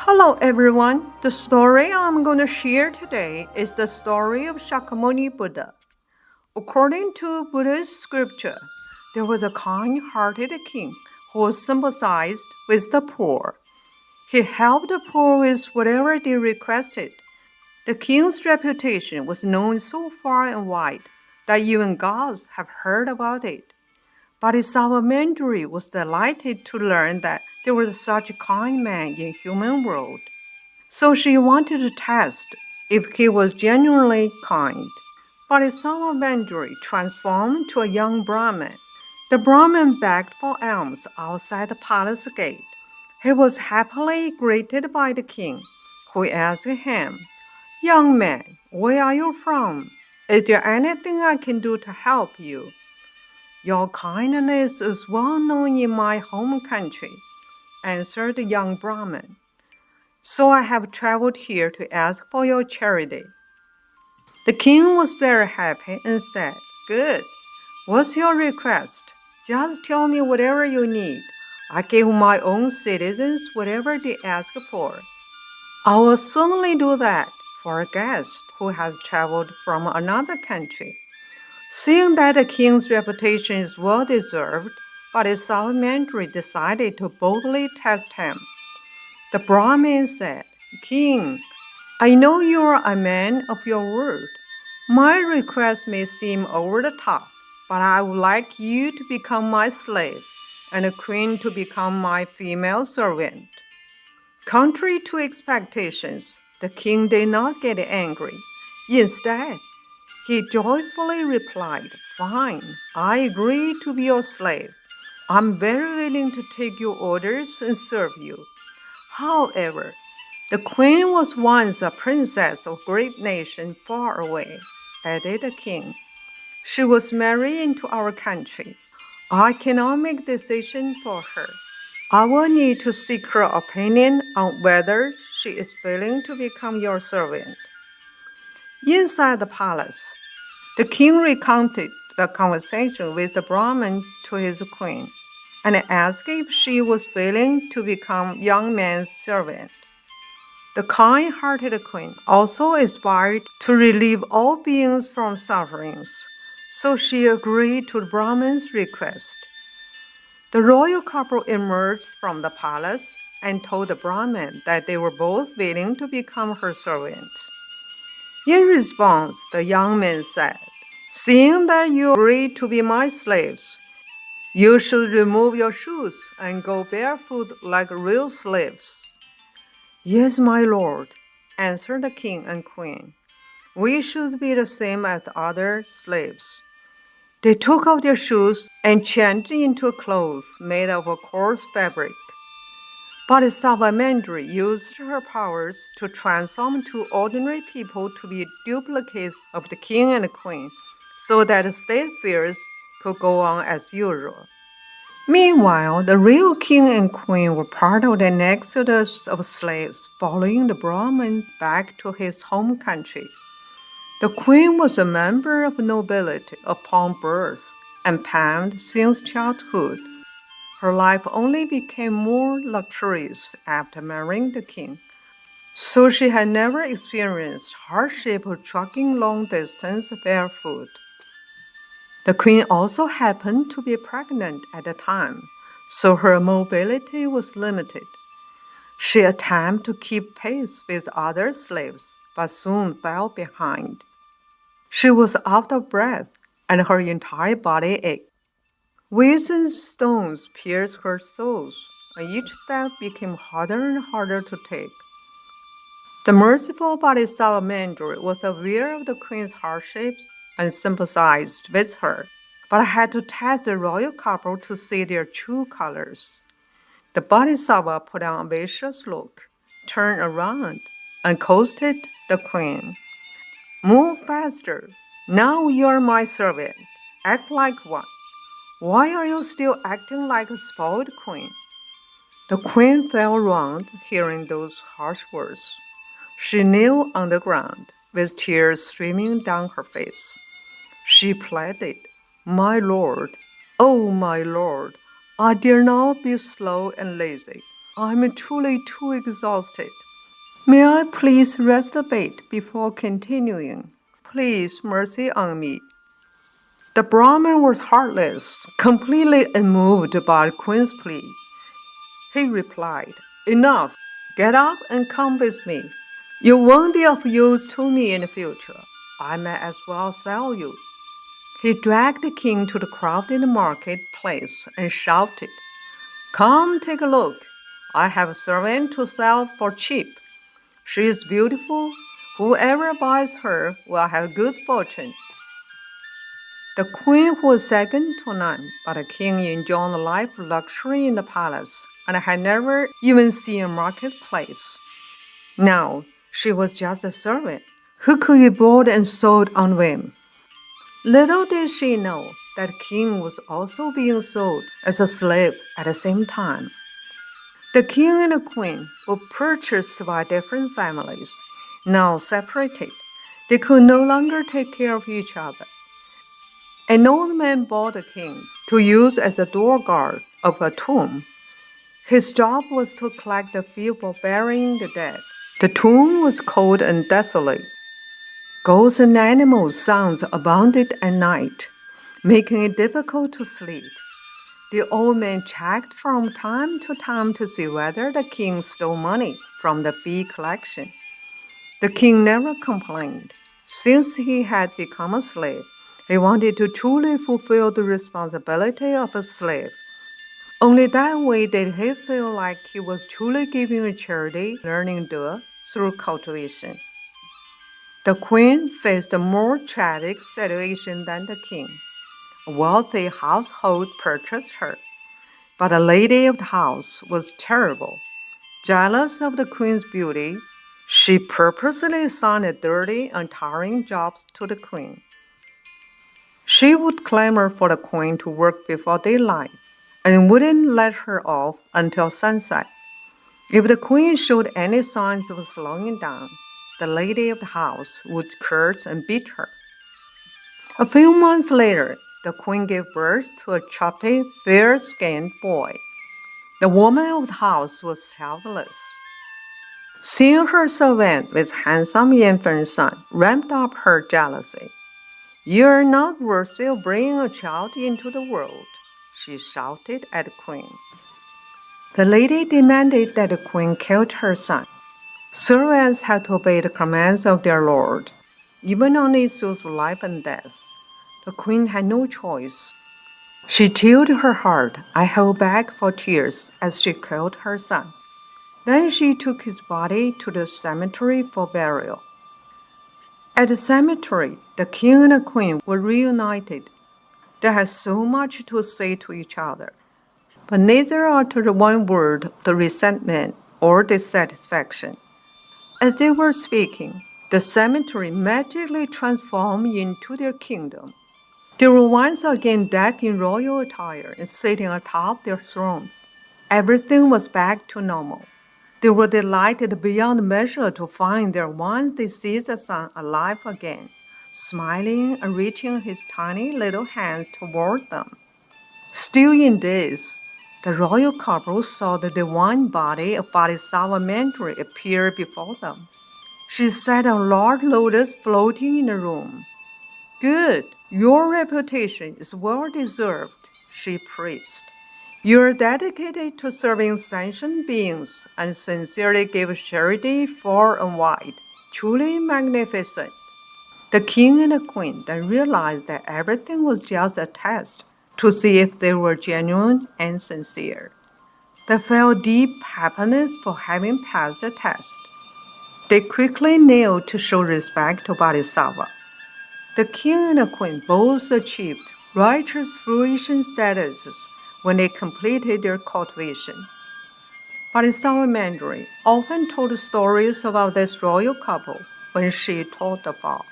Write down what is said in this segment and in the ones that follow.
Hello everyone, the story I'm going to share today is the story of Shakyamuni Buddha. According to Buddhist scripture, there was a kind-hearted king who was sympathized with the poor. He helped the poor with whatever they requested. The king's reputation was known so far and wide that even gods have heard about it. Bodhisattva Manjusri was delighted to learn that there was such a kind man in human world. So she wanted to test if he was genuinely kind. Bodhisattva Manjusri transformed to a young Brahmin. The Brahmin begged for alms outside the palace gate. He was happily greeted by the king, who asked him, "Young man, where are you from? Is there anything I can do to help you?" "Your kindness is well known in my home country," answered the young Brahmin. "So I have traveled here to ask for your charity." The king was very happy and said, "Good. What's your request? Just tell me whatever you need. I give my own citizens whatever they ask for." "I will certainly do that for a guest who has traveled from another country." Seeing that the king's reputation is well deserved, Bodhisattva Manjusri decided to boldly test him. The Brahmin said, "King, I know you are a man of your word. My request may seem over the top, but I would like you to become my slave and the queen to become my female servant." Contrary to expectations, the king did not get angry. Instead, he joyfully replied, "Fine, I agree to be your slave. I'm very willing to take your orders and serve you." However, the queen was once a princess of a great nation far away, added the king. "She was married into our country. I cannot make decision for her. I will need to seek her opinion on whether she is willing to become your servant." Inside the palace, the king recounted the conversation with the Brahmin to his queen and asked if she was willing to become young man's servant. The kind-hearted queen also aspired to relieve all beings from sufferings, so she agreed to the Brahmin's request. The royal couple emerged from the palace and told the Brahmin that they were both willing to become her servants. In response, the young man said, "Seeing that you agreed to be my slaves, you should remove your shoes and go barefoot like real slaves." "Yes, my lord," answered the king and queen. "We should be the same as other slaves." They took off their shoes and changed into clothes made of a coarse fabric. Bodhisattva Manjusri used her powers to transform two ordinary people to be duplicates of the king and the queen, so that the state affairs could go on as usual. Meanwhile, the real king and queen were part of an exodus of slaves following the Brahmin back to his home country. The queen was a member of nobility upon birth and pampered since childhood. Her life only became more luxurious after marrying the king, so she had never experienced hardship of trucking long distance barefoot. The queen also happened to be pregnant at the time, so her mobility was limited. She attempted to keep pace with other slaves, but soon fell behind. She was out of breath, and her entire body ached. Weeds and stones pierced her soles, and each step became harder and harder to take. The merciful Bodhisattva Manjusri was aware of the queen's hardships and sympathized with her, but had to test the royal couple to see their true colors. The Bodhisattva put on a vicious look, turned around, and accosted the queen. "Move faster! Now you're my servant. Act like one. Why are you still acting like a spoiled queen?" The queen fell round hearing those harsh words. She knelt on the ground, with tears streaming down her face. She pleaded, "My lord, oh my lord, I dare not be slow and lazy. I'm truly too exhausted. May I please rest a bit before continuing? Please mercy on me. The Brahmin was heartless, completely unmoved by the queen's plea. He replied, Enough! Get up and come with me. You won't be of use to me in the future. I may as well sell you. He dragged the king to the crowded marketplace and shouted, Come take a look. I have a servant to sell for cheap. She is beautiful. Whoever buys her will have good fortune. The queen was second to none, but the king enjoyed life luxury in the palace and had never even seen a marketplace. Now, she was just a servant who could be bought and sold on whim. Little did she know that the king was also being sold as a slave at the same time. The king and the queen were purchased by different families. Now separated, they could no longer take care of each other. An old man bought the king to use as a door guard of a tomb. His job was to collect the fee for burying the dead. The tomb was cold and desolate. Ghosts and animal sounds abounded at night, making it difficult to sleep. The old man checked from time to time to see whether the king stole money from the fee collection. The king never complained. Since he had become a slave, he wanted to truly fulfill the responsibility of a slave. Only that way did he feel like he was truly giving a charity, learning Dua through cultivation. The queen faced a more tragic situation than the king. A wealthy household purchased her, but the lady of the house was terrible. Jealous of the queen's beauty, she purposely assigned dirty and tiring jobs to the queen. She would clamor for the queen to work before daylight and wouldn't let her off until sunset. If the queen showed any signs of slowing down, the lady of the house would curse and beat her. A few months later, the queen gave birth to a chubby, fair-skinned boy. The woman of the house was childless. Seeing her servant with handsome infant son ramped up her jealousy. You are not worthy of bringing a child into the world, she shouted at the queen. The lady demanded that the queen killed her son. Servants had to obey the commands of their lord, even on issues of life and death. The queen had no choice. She chilled her heart and held back for tears as she killed her son. Then she took his body to the cemetery for burial. At the cemetery, the king and the queen were reunited. They had so much to say to each other, but neither uttered one word of the resentment or dissatisfaction. As they were speaking, the cemetery magically transformed into their kingdom. They were once again decked in royal attire and sitting atop their thrones. Everything was back to normal. They were delighted beyond measure to find their once deceased son alive again, smiling and reaching his tiny little hands toward them. Still in this, the royal couple saw the divine body of Bodhisattva Manjusri appear before them. She sat on a large lotus floating in the room. Good, your reputation is well deserved, she praised. You are dedicated to serving sentient beings and sincerely give charity far and wide. Truly magnificent. The king and the queen then realized that everything was just a test to see if they were genuine and sincere. They felt deep happiness for having passed the test. They quickly knelt to show respect to Bodhisattva. The king and the queen both achieved righteous fruition statuses when they completed their cultivation. Bodhisattva Manjusri often told stories about this royal couple when she taught the fall.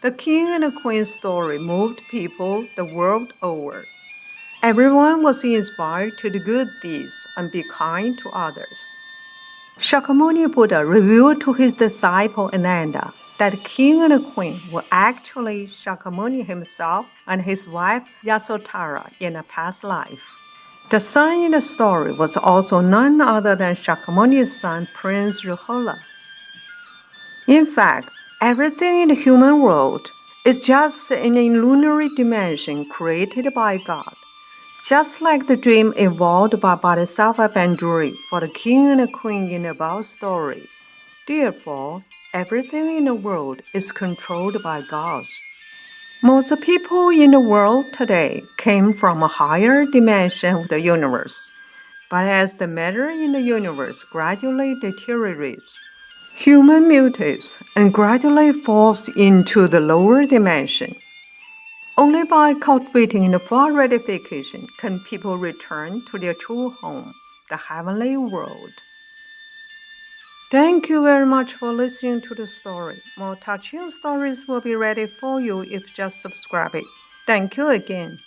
The king and the queen's story moved people the world over. Everyone was inspired to do good deeds and be kind to others. Shakyamuni Buddha revealed to his disciple Ananda that the king and the queen were actually Shakyamuni himself and his wife Yasodhara in a past life. The son in the story was also none other than Shakyamuni's son, Prince Rahula. In fact, everything in the human world is just an illusory dimension created by God, just like the dream evolved by Bodhisattva Manjusri for the king and the queen in the above story. Therefore, everything in the world is controlled by God. Most people in the world today came from a higher dimension of the universe, but as the matter in the universe gradually deteriorates, human mutates and gradually falls into the lower dimension. Only by cultivating the full ratification can people return to their true home, the heavenly world. Thank you very much for listening to the story. More touching stories will be ready for you if you just subscribe it. Thank you again.